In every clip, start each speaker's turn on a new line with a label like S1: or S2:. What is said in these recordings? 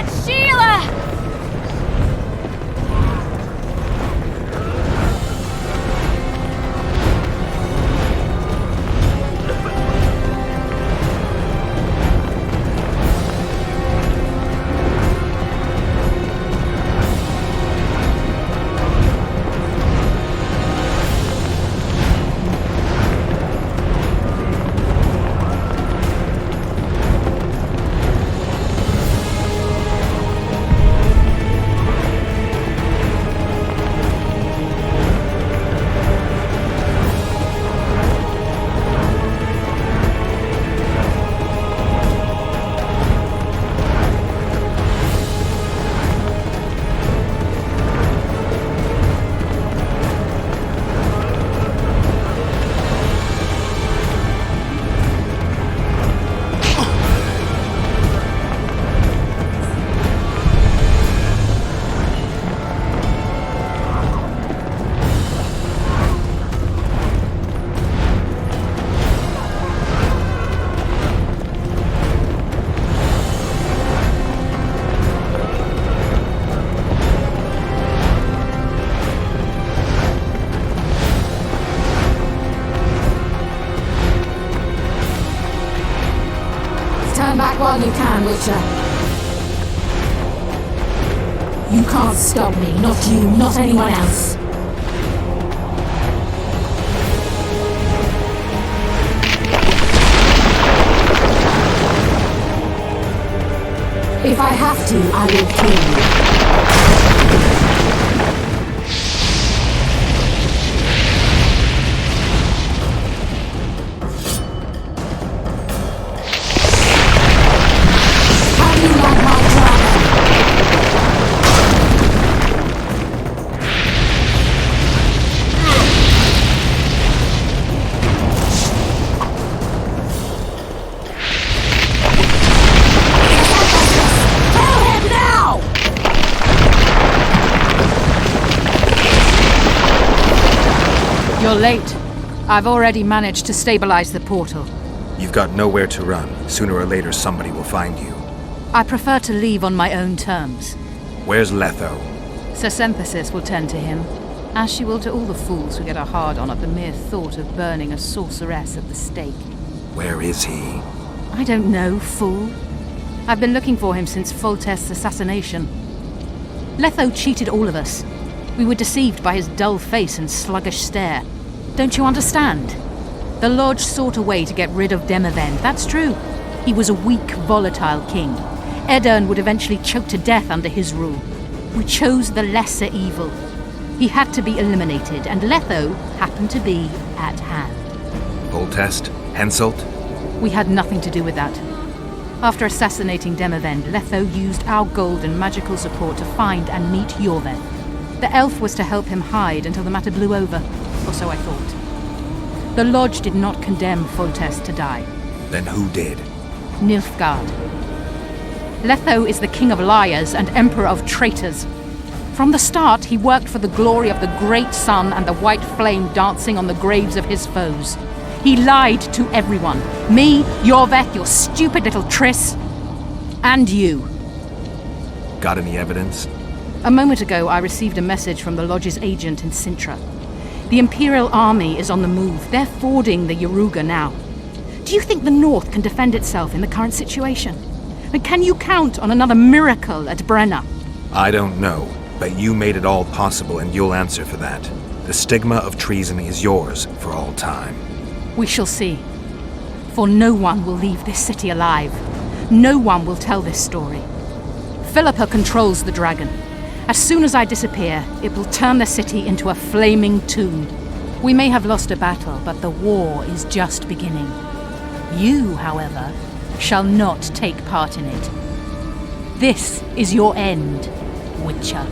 S1: get Sheila!
S2: Turn back while you can, Witcher. You can't stop me, not you, not anyone else. If I have to, I will kill you.
S3: You're late. I've already managed to stabilize the portal.
S4: You've got nowhere to run. Sooner or later, somebody will find you.
S3: I prefer to leave on my own terms.
S4: Where's Letho?
S3: Sir Synthesis will tend to him, as she will to all the fools who get a hard-on at the mere thought of burning a sorceress at the stake.
S4: Where is he?
S3: I don't know, fool. I've been looking for him since Foltest's assassination. Letho cheated all of us. We were deceived by his dull face and sluggish stare. Don't you understand? The Lodge sought a way to get rid of Demavend, that's true. He was a weak, volatile king. Aedirn would eventually choke to death under his rule. We chose the lesser evil. He had to be eliminated, and Letho happened to be at hand.
S4: Foltest? Henselt?
S3: We had nothing to do with that. After assassinating Demavend, Letho used our gold and magical support to find and meet Iorveth. The elf was to help him hide until the matter blew over, or so I thought. The Lodge did not condemn Foltest to die.
S4: Then who did?
S3: Nilfgaard. Letho is the king of liars and emperor of traitors. From the start, he worked for the glory of the great sun and the white flame dancing on the graves of his foes. He lied to everyone. Me, Iorveth, your stupid little Triss, and you.
S4: Got any evidence?
S3: A moment ago, I received a message from the Lodge's agent in Sintra. The Imperial Army is on the move. They're fording the Yaruga now. Do you think the North can defend itself in the current situation? And can you count on another miracle at Brenna?
S4: I don't know, but you made it all possible and you'll answer for that. The stigma of treason is yours for all time.
S3: We shall see. For no one will leave this city alive. No one will tell this story. Philippa controls the dragon. As soon as I disappear, it will turn the city into a flaming tomb. We may have lost a battle, but the war is just beginning. You, however, shall not take part in it. This is your end, Witcher.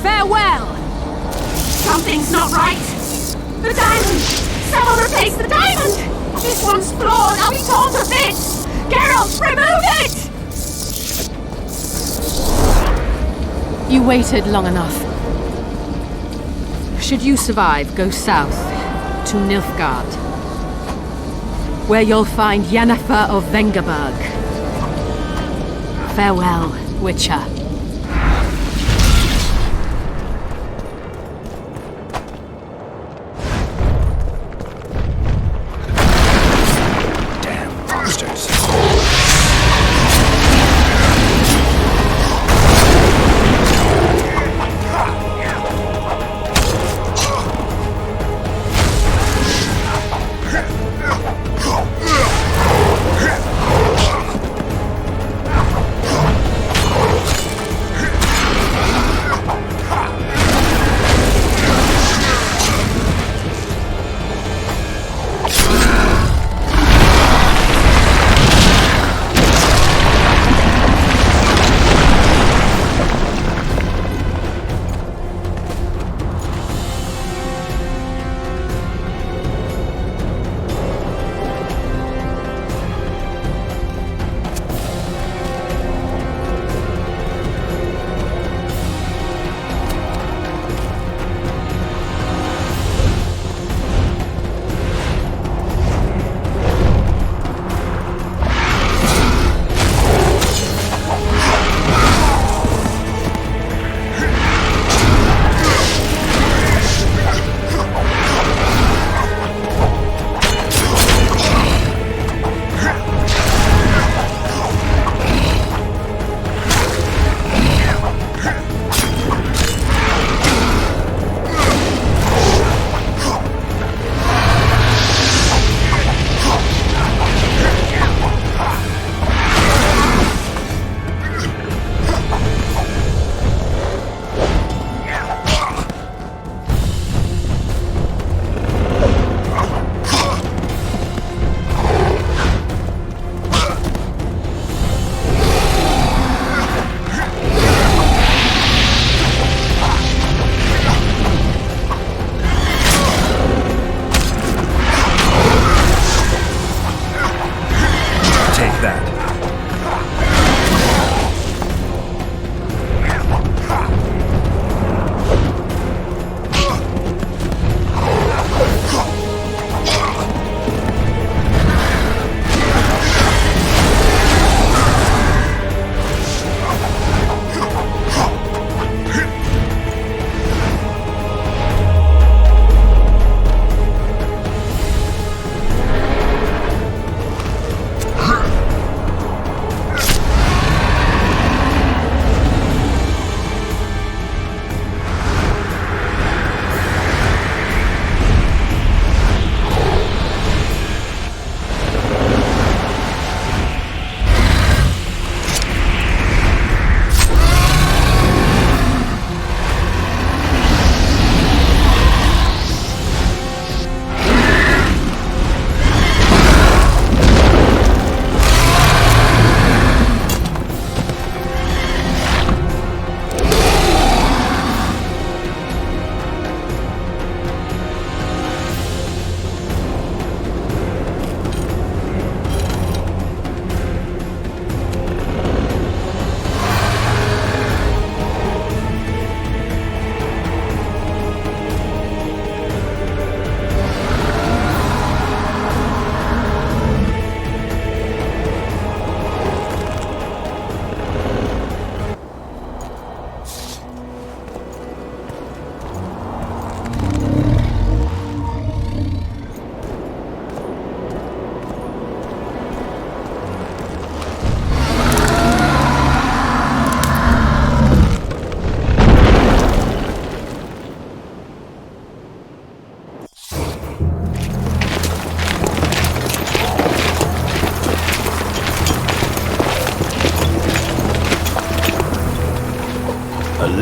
S2: Farewell! Something's not right! The diamond! Someone replace the diamond! This one's flawed! I'll be torn to bits! Geralt, remove it!
S3: You waited long enough. Should you survive, go south to Nilfgaard, where you'll find Yennefer of Vengerberg. Farewell, Witcher.
S4: Damn monsters.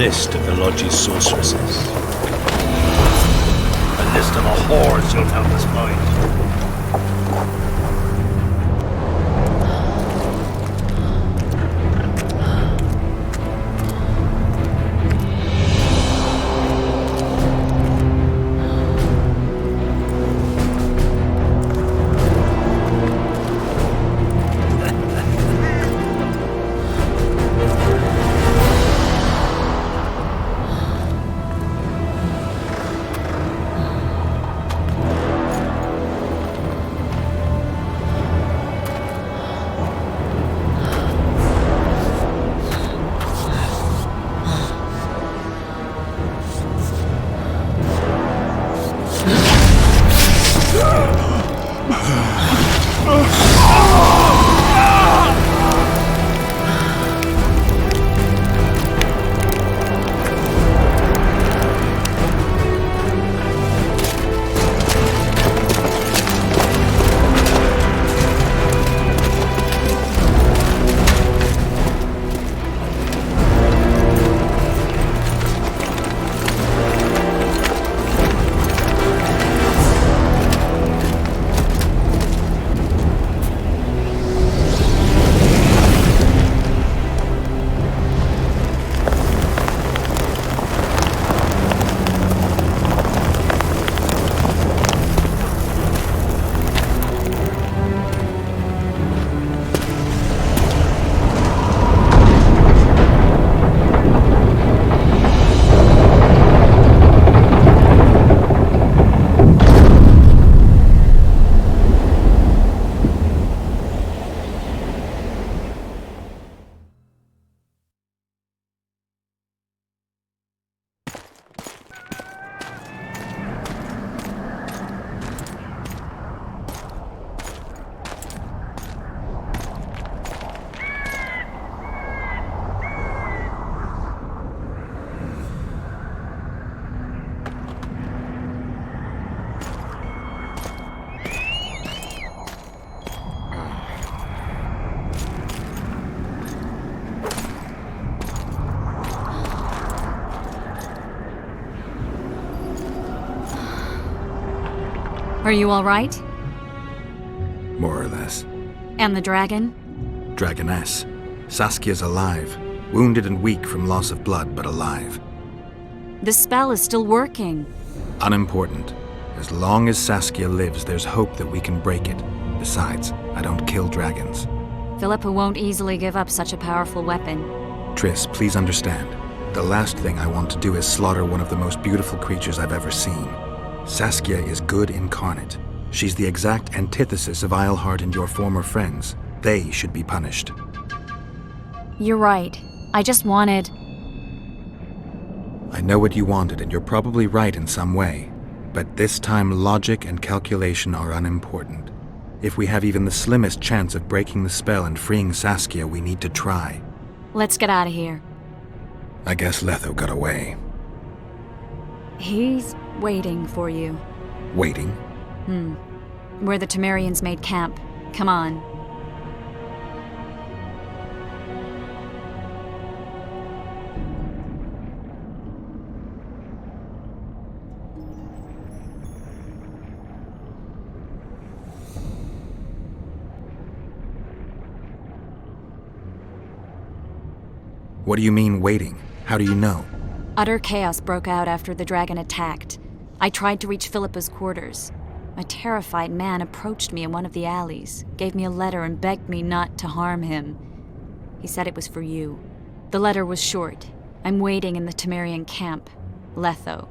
S1: list of the Lodge's sorceresses. A list of the whores you'll help us find.
S5: Are you all right?
S4: More or less.
S5: And the dragon?
S4: Dragoness. Saskia's alive. Wounded and weak from loss of blood, but alive.
S5: The spell is still working.
S4: Unimportant. As long as Saskia lives, there's hope that we can break it. Besides, I don't kill dragons.
S5: Philippa won't easily give up such a powerful weapon.
S4: Triss, please understand. The last thing I want to do is slaughter one of the most beautiful creatures I've ever seen. Saskia is good incarnate. She's the exact antithesis of Eilhart and your former friends. They should be punished.
S5: You're right. I just wanted...
S4: I know what you wanted, and you're probably right in some way. But this time, logic and calculation are unimportant. If we have even the slimmest chance of breaking the spell and freeing Saskia, we need to try.
S5: Let's get out of here.
S4: I guess Letho got away.
S5: He's waiting for you.
S4: Waiting?
S5: Where the Temerians made camp. Come on.
S4: What do you mean, waiting? How do you know?
S5: Utter chaos broke out after the dragon attacked. I tried to reach Philippa's quarters. A terrified man approached me in one of the alleys, gave me a letter and begged me not to harm him. He said it was for you. The letter was short. I'm waiting in the Temerian camp. Letho.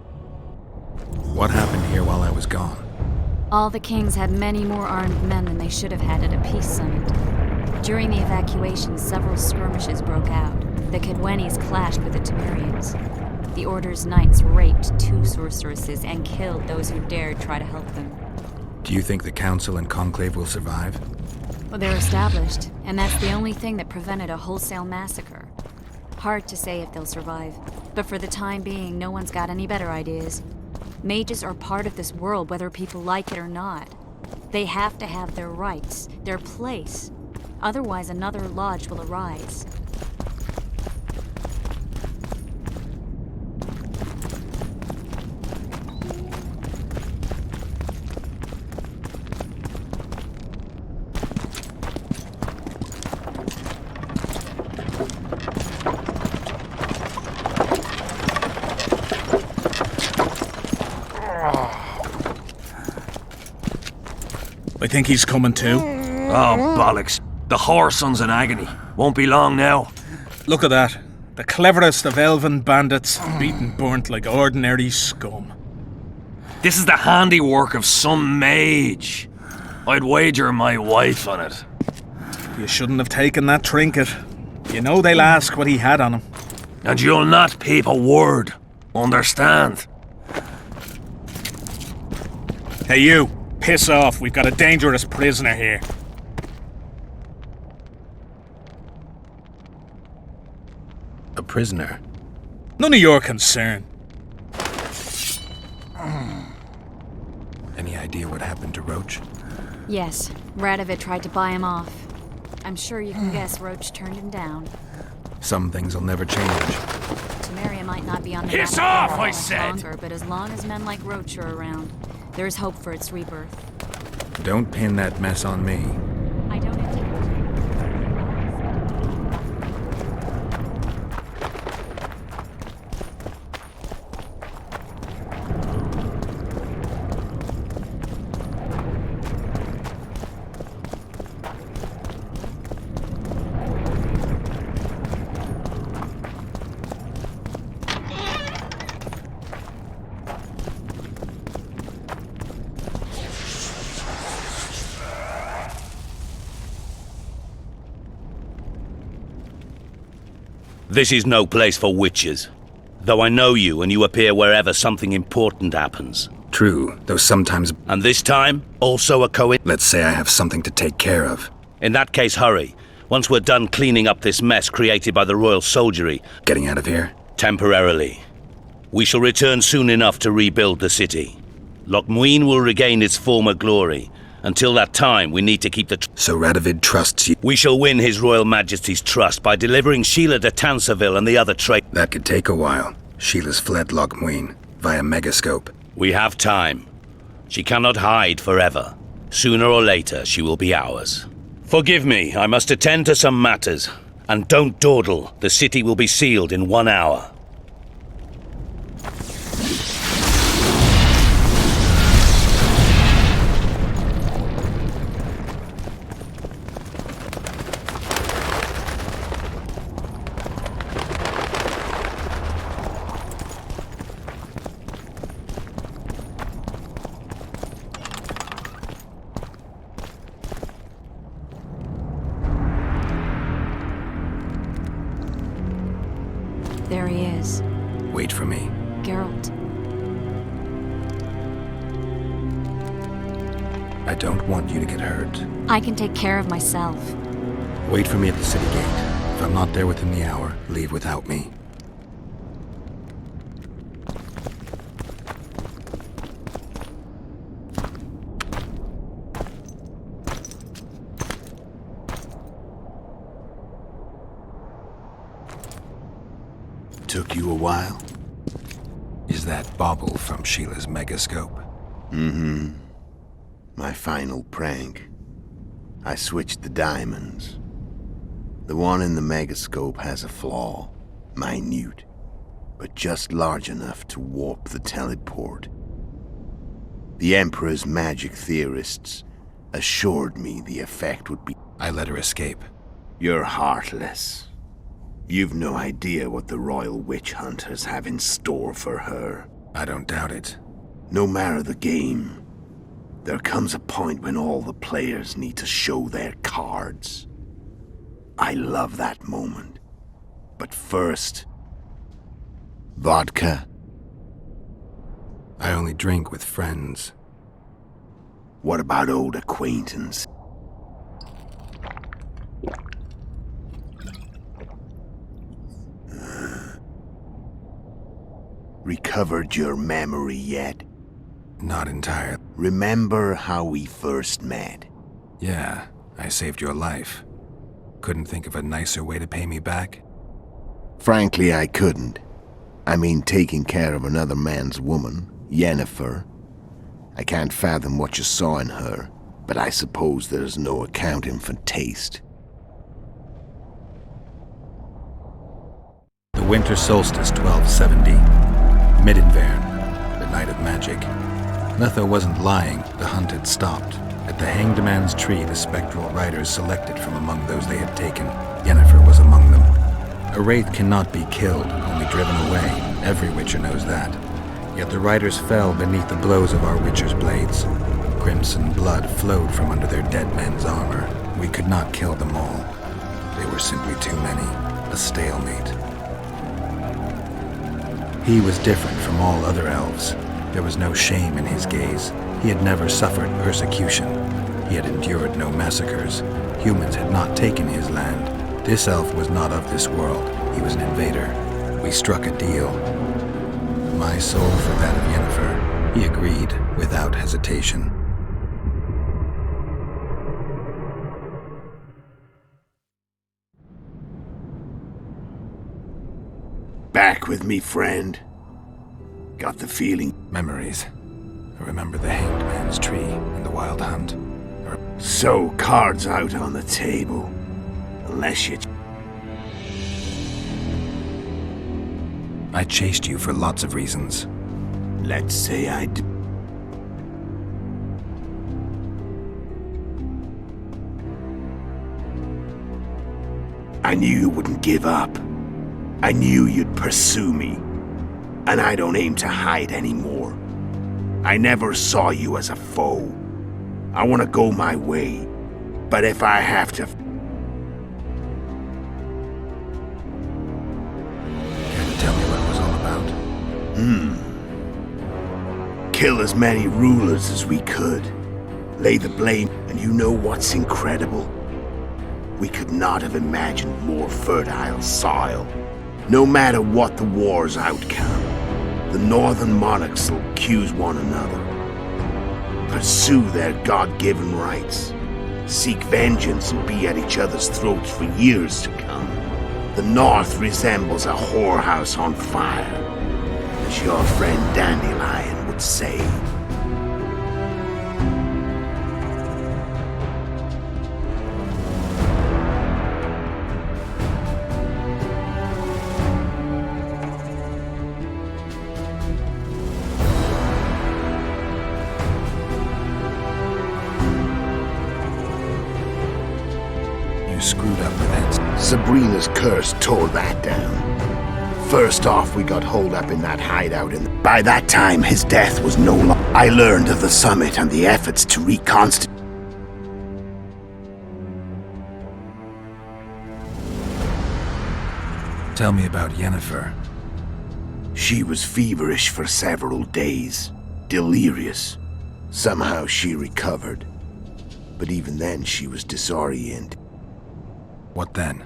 S4: What happened here while I was gone?
S5: All the kings had many more armed men than they should have had at a peace summit. During the evacuation, several skirmishes broke out. The Kedwenis clashed with the Temerians. The Order's knights raped 2 sorceresses and killed those who dared try to help them.
S4: Do you think the Council and Conclave will survive?
S5: Well, they're established, and that's the only thing that prevented a wholesale massacre. Hard to say if they'll survive, but for the time being, no one's got any better ideas. Mages are part of this world, whether people like it or not. They have to have their rights, their place. Otherwise, another lodge will arise.
S6: I think he's coming too.
S1: Oh, bollocks. The whoreson's in agony. Won't be long now.
S6: Look at that. The cleverest of elven bandits, beaten burnt like ordinary scum.
S1: This is the handiwork of some mage. I'd wager my wife on it.
S6: You shouldn't have taken that trinket. You know they'll ask what he had on him.
S1: And you'll not peep a word. Understand?
S6: Hey you, piss off. We've got a dangerous prisoner here.
S4: A prisoner?
S6: None of your concern.
S4: Any idea what happened to Roach?
S5: Yes, Radovid tried to buy him off. I'm sure you can guess Roach turned him down.
S4: Some things will never change.
S5: Temeria might not be on the
S1: Piss
S5: map
S1: off,
S5: for
S1: I
S5: much
S1: said!
S5: longer, but as long as men like Roach are around, there's hope for its rebirth.
S4: Don't pin that mess on me.
S5: I don't intend to.
S7: This is no place for witches. Though I know you and you appear wherever something important happens.
S4: True, though sometimes...
S7: And this time, also a coincidence.
S4: Let's say I have something to take care of.
S7: In that case, hurry. Once we're done cleaning up this mess created by the royal soldiery.
S4: Getting out of here?
S7: Temporarily. We shall return soon enough to rebuild the city. Loch Muin will regain its former glory. Until that time, we need to keep the...
S4: So Radovid trusts you?
S7: We shall win His Royal Majesty's trust by delivering Sheila de Tansarville and the other traitors.
S4: That could take a while. Sheila's fled Loch Muin via Megascope.
S7: We have time. She cannot hide forever. Sooner or later, she will be ours. Forgive me, I must attend to some matters. And don't dawdle. The city will be sealed in 1 hour.
S5: There he is.
S4: Wait for me.
S5: Geralt.
S4: I don't want you to get hurt.
S5: I can take care of myself.
S4: Wait for me at the city gate. If I'm not there within the hour, leave without me.
S8: Took you a while?
S4: Is that bauble from Sheila's megascope?
S8: Mm-hmm. My final prank. I switched the diamonds. The one in the megascope has a flaw. Minute. But just large enough to warp the teleport. The Emperor's magic theorists assured me the effect would be...
S4: I let her escape.
S8: You're heartless. You've no idea what the Royal Witch Hunters have in store for her.
S4: I don't doubt it.
S8: No matter the game, there comes a point when all the players need to show their cards. I love that moment. But first... vodka.
S4: I only drink with friends.
S8: What about old acquaintance? Recovered your memory yet?
S4: Not entirely.
S8: Remember how we first met?
S4: Yeah, I saved your life. Couldn't think of a nicer way to pay me back?
S8: Frankly, I couldn't. I mean, taking care of another man's woman, Yennefer. I can't fathom what you saw in her, but I suppose there's no accounting for taste.
S4: The winter solstice 1270. Midinvern, the night of magic. Letho wasn't lying, the hunt had stopped. At the Hanged Man's Tree, the spectral riders selected from among those they had taken. Yennefer was among them. A wraith cannot be killed, only driven away. Every Witcher knows that. Yet the riders fell beneath the blows of our Witcher's blades. Crimson blood flowed from under their dead men's armor. We could not kill them all. They were simply too many. A stalemate. He was different from all other elves. There was no shame in his gaze. He had never suffered persecution. He had endured no massacres. Humans had not taken his land. This elf was not of this world. He was an invader. We struck a deal. My soul for that of Yennefer. He agreed without hesitation.
S8: Back with me, friend. Got the feeling.
S4: Memories. I remember the Hanged Man's Tree and the Wild Hunt.
S8: So, cards out on the table. Unless you...
S4: I chased you for lots of reasons.
S8: Let's say I do. I knew you wouldn't give up. I knew you'd pursue me. And I don't aim to hide anymore. I never saw you as a foe. I want to go my way. But if I have to...
S4: Care to tell me what it was all about?
S8: Kill as many rulers as we could. Lay the blame, and you know what's incredible? We could not have imagined more fertile soil. No matter what the war's outcome, the northern monarchs will accuse one another. Pursue their God-given rights. Seek vengeance and be at each other's throats for years to come. The north resembles a whorehouse on fire, as your friend Dandelion would say.
S4: screwed up with it.
S8: Sabrina's curse tore that down. First off, we got holed up in that hideout, and by that time, his death was no longer. I learned of the summit and the efforts to reconstitute.
S4: Tell me about Yennefer.
S8: She was feverish for several days, delirious. Somehow she recovered. But even then, she was disoriented.
S4: What then?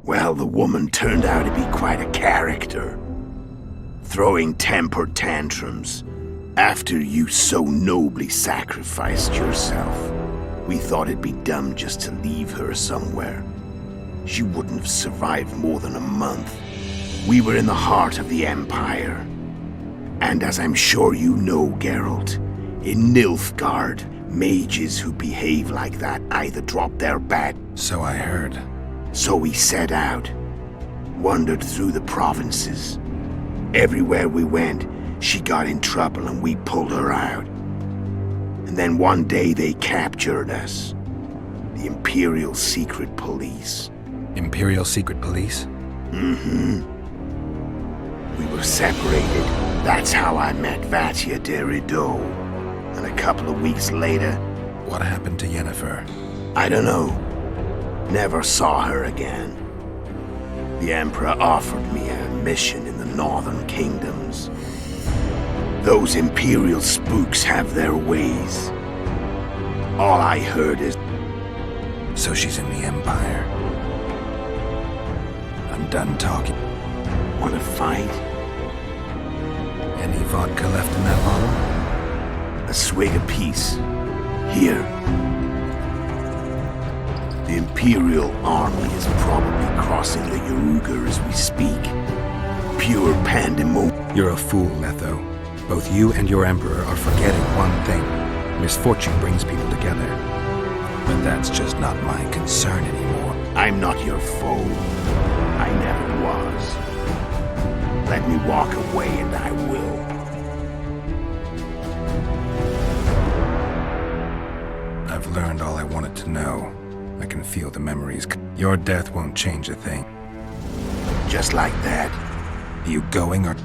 S8: Well, the woman turned out to be quite a character. Throwing temper tantrums. After you so nobly sacrificed yourself, we thought it'd be dumb just to leave her somewhere. She wouldn't have survived more than a month. We were in the heart of the Empire. And as I'm sure you know, Geralt, in Nilfgaard, mages who behave like that either drop their bat.
S4: So I heard.
S8: So we set out, wandered through the provinces. Everywhere we went, she got in trouble and we pulled her out. And then one day they captured us. The Imperial Secret Police.
S4: Imperial Secret Police?
S8: Mm-hmm. We were separated. That's how I met Vatia de Rideau. And a couple of weeks later...
S4: What happened to Yennefer?
S8: I don't know. Never saw her again. The Emperor offered me a mission in the Northern Kingdoms. Those Imperial spooks have their ways. All I heard is...
S4: So she's in the Empire. I'm done talking.
S8: Want to fight?
S4: Any vodka left in that bottle?
S8: A swig apiece. Here. The Imperial army is probably crossing the Yaruga as we speak. Pure pandemonium.
S4: You're a fool, Letho. Both you and your Emperor are forgetting one thing. Misfortune brings people together. But that's just not my concern anymore.
S8: I'm not your foe. I never was. Let me walk away and I will.
S4: I've learned all I wanted to know. I can feel the memories. Your death won't change a thing.
S8: Just like that.
S4: You going or...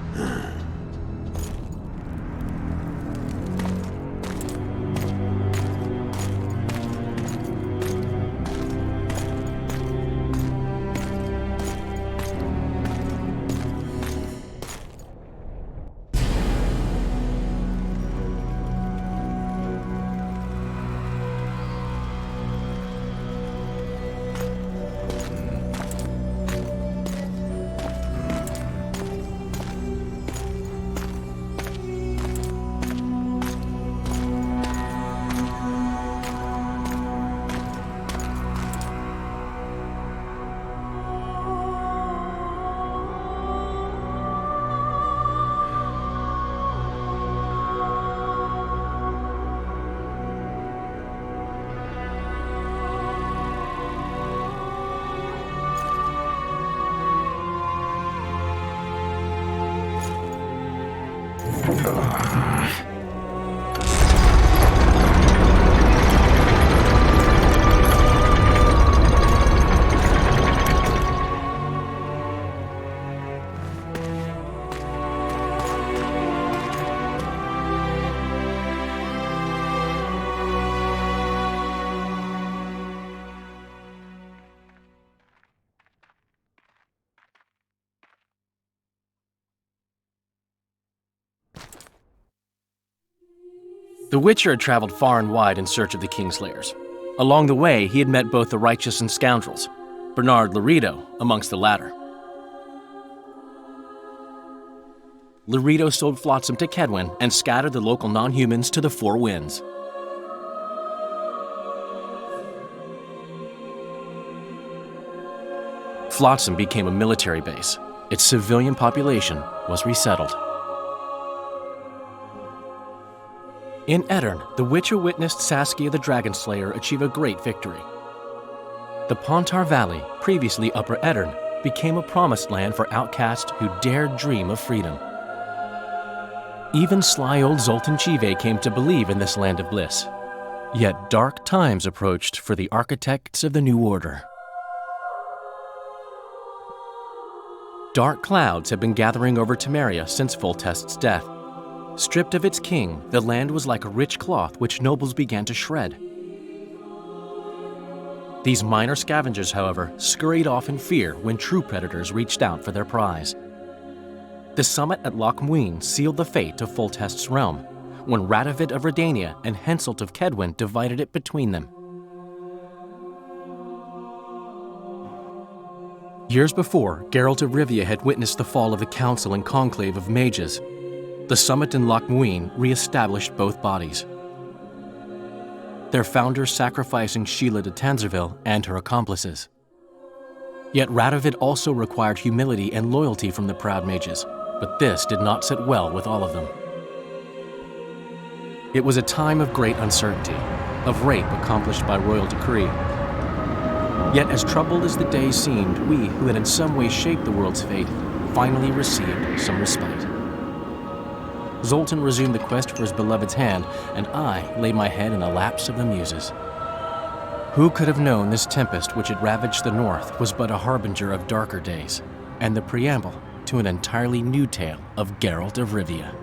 S9: The Witcher had traveled far and wide in search of the Kingslayers. Along the way, he had met both the righteous and scoundrels, Bernard Laredo amongst the latter. Laredo sold Flotsam to Kedwen and scattered the local non-humans to the four winds. Flotsam became a military base. Its civilian population was resettled. In Aedirn, the Witcher witnessed Saskia the Dragonslayer achieve a great victory. The Pontar Valley, previously Upper Aedirn, became a promised land for outcasts who dared dream of freedom. Even sly old Zoltan Chive came to believe in this land of bliss. Yet dark times approached for the architects of the New Order. Dark clouds had been gathering over Temeria since Foltest's death. Stripped of its king, the land was like a rich cloth which nobles began to shred. These minor scavengers, however, scurried off in fear when true predators reached out for their prize. The summit at Loch Muin sealed the fate of Foltest's realm, when Radovid of Redania and Henselt of Kedwin divided it between them. Years before, Geralt of Rivia had witnessed the fall of the Council and Conclave of Mages. The summit in Loch Muin re-established both bodies, their founders sacrificing Sheila de Tanzerville and her accomplices. Yet Radovid also required humility and loyalty from the proud mages, but this did not sit well with all of them. It was a time of great uncertainty, of rape accomplished by royal decree. Yet as troubled as the days seemed, we, who had in some way shaped the world's fate, finally received some respite. Zoltan resumed the quest for his beloved's hand, and I laid my head in a lapse of the muses. Who could have known this tempest which had ravaged the north was but a harbinger of darker days, and the preamble to an entirely new tale of Geralt of Rivia.